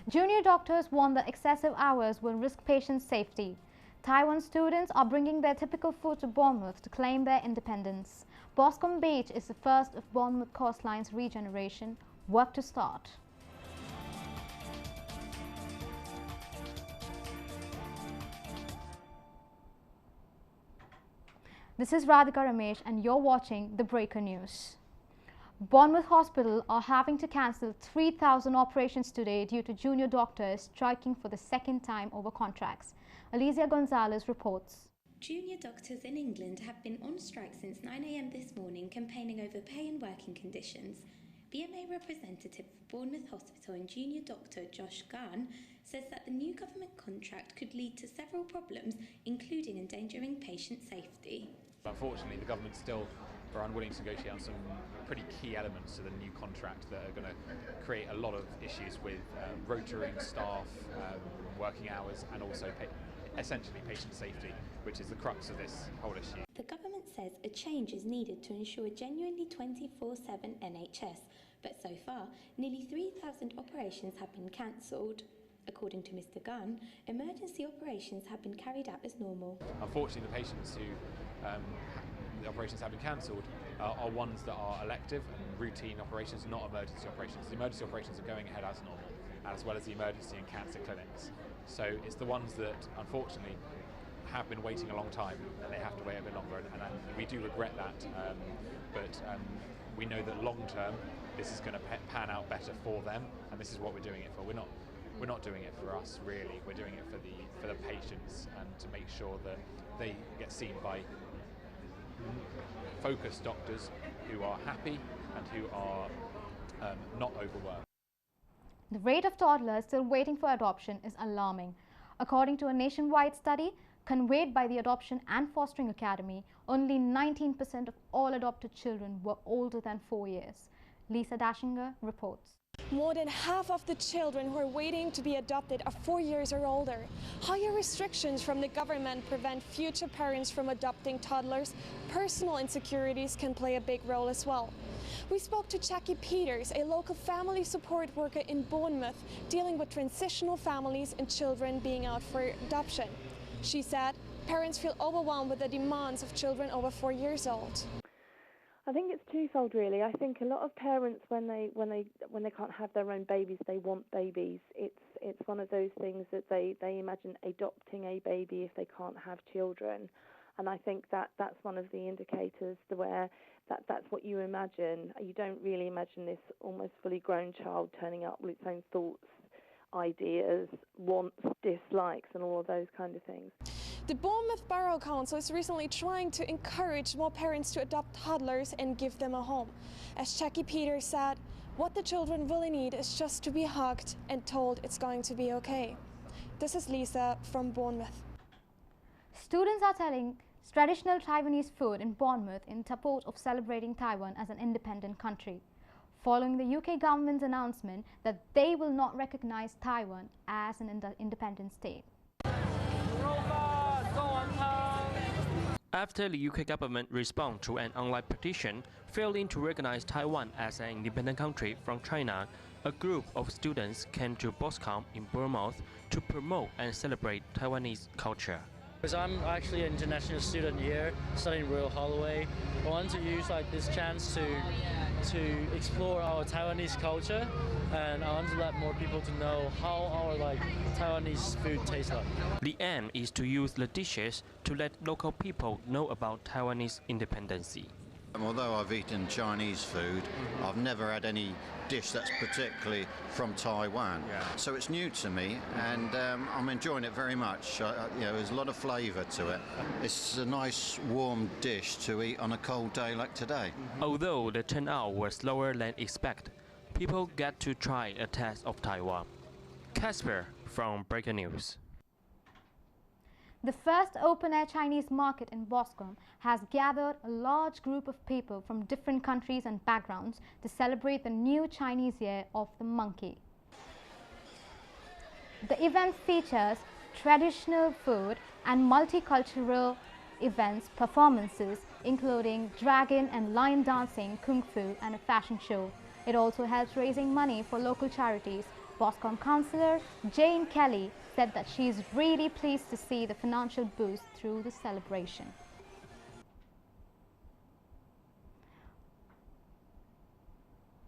Junior doctors warn that excessive hours will risk patient safety. Taiwan students are bringing their typical food to Bournemouth to claim their independence. Boscombe Beach is the first of Bournemouth coastline's regeneration. Work to start. This is Radhika Ramesh and you're watching the Breaker News. Bournemouth Hospital are having to cancel 3,000 operations today due to junior doctors striking for the second time over contracts. Alicia Gonzalez reports. Junior doctors in England have been on strike since 9 a.m. this morning, campaigning over pay and working conditions. BMA representative for Bournemouth Hospital and junior doctor Josh Gunn says that the new government contract could lead to several problems, including endangering patient safety. Unfortunately, the government still are unwilling to negotiate on some pretty key elements of the new contract that are going to create a lot of issues with rotating staff, working hours, and also essentially patient safety, which is the crux of this whole issue. The government says a change is needed to ensure a genuinely 24/7 NHS, but so far, nearly 3,000 operations have been cancelled. According to Mr Gunn, emergency operations have been carried out as normal. Unfortunately, the patients who the operations have been cancelled are ones that are elective and routine operations, not emergency operations. The emergency operations are going ahead as normal, as well as the emergency and cancer clinics. So it's the ones that unfortunately have been waiting a long time and they have to wait a bit longer, and we do regret that, but we know that long term this is going to pan out better for them, and this is what we're doing it for. We're not doing it for us really, we're doing it for the patients, and to make sure that they get seen by focused doctors who are happy and who are not overworked. The rate of toddlers still waiting for adoption is alarming. According to a nationwide study conveyed by the Adoption and Fostering Academy, only 19% of all adopted children were older than 4 years. Lisa Dashinger reports. More than half of the children who are waiting to be adopted are 4 years or older. Higher restrictions from the government prevent future parents from adopting toddlers. Personal insecurities can play a big role as well. We spoke to Jackie Peters, a local family support worker in Bournemouth, dealing with transitional families and children being out for adoption. She said parents feel overwhelmed with the demands of children over 4 years old. I think it's twofold, really. I think a lot of parents, when they can't have their own babies, they want babies. It's one of those things that they imagine adopting a baby if they can't have children, and I think that's one of the indicators where that's what you imagine. You don't really imagine this almost fully grown child turning up with its own thoughts, ideas, wants, dislikes, and all of those kind of things. The Bournemouth Borough Council is recently trying to encourage more parents to adopt toddlers and give them a home. As Jackie Peters said, what the children really need is just to be hugged and told it's going to be okay. This is Lisa from Bournemouth. Students are telling traditional Taiwanese food in Bournemouth in support of celebrating Taiwan as an independent country, following the UK government's announcement that they will not recognize Taiwan as an independent state. After the UK government responded to an online petition failing to recognize Taiwan as an independent country from China, a group of students came to Boscombe in Bournemouth to promote and celebrate Taiwanese culture. Because I'm actually an international student here, studying Royal Holloway. I want to use this chance to explore our Taiwanese culture, and I want to let more people to know how our Taiwanese food tastes like. The aim is to use the dishes to let local people know about Taiwanese independence. Although I've eaten Chinese food, I've never had any dish that's particularly from Taiwan. So it's new to me, and I'm enjoying it very much. There's a lot of flavour to it. It's a nice warm dish to eat on a cold day like today. Although the turnout was lower than expected, people get to try a taste of Taiwan. Casper from Breaker News. The first open-air Chinese market in Boscombe has gathered a large group of people from different countries and backgrounds to celebrate the new Chinese Year of the Monkey. The event features traditional food and multicultural events, performances including dragon and lion dancing, kung fu, and a fashion show. It also helps raising money for local charities. Boscombe councillor Jane Kelly said that she is really pleased to see the financial boost through the celebration.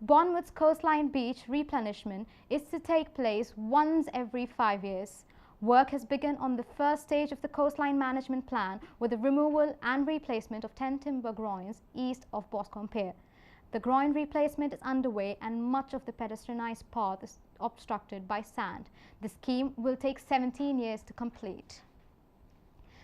Bournemouth's coastline beach replenishment is to take place once every 5 years. Work has begun on the first stage of the coastline management plan with the removal and replacement of 10 timber groins east of Boscombe Pier. The groin replacement is underway and much of the pedestrianised path is obstructed by sand. The scheme will take 17 years to complete.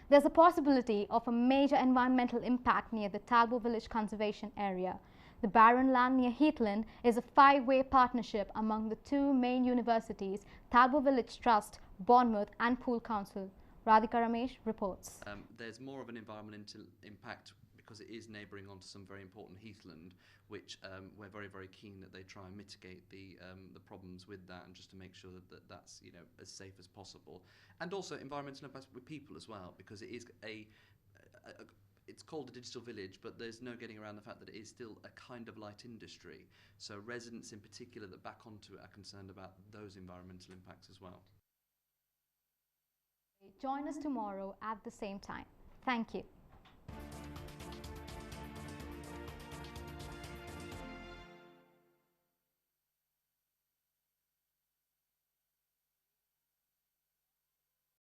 There's a possibility of a major environmental impact near the Talbot Village Conservation Area. The barren land near Heathland is a five-way partnership among the two main universities, Talbot Village Trust, Bournemouth and Poole Council. Radhika Ramesh reports. There's more of an environmental impact because it is neighbouring onto some very important heathland, which we're very, very keen that they try and mitigate the problems with that, and just to make sure that that's as safe as possible. And also environmental impact with people as well, because it is it's called a digital village, but there's no getting around the fact that it is still a kind of light industry. So residents in particular that back onto it are concerned about those environmental impacts as well. Join us tomorrow at the same time. Thank you.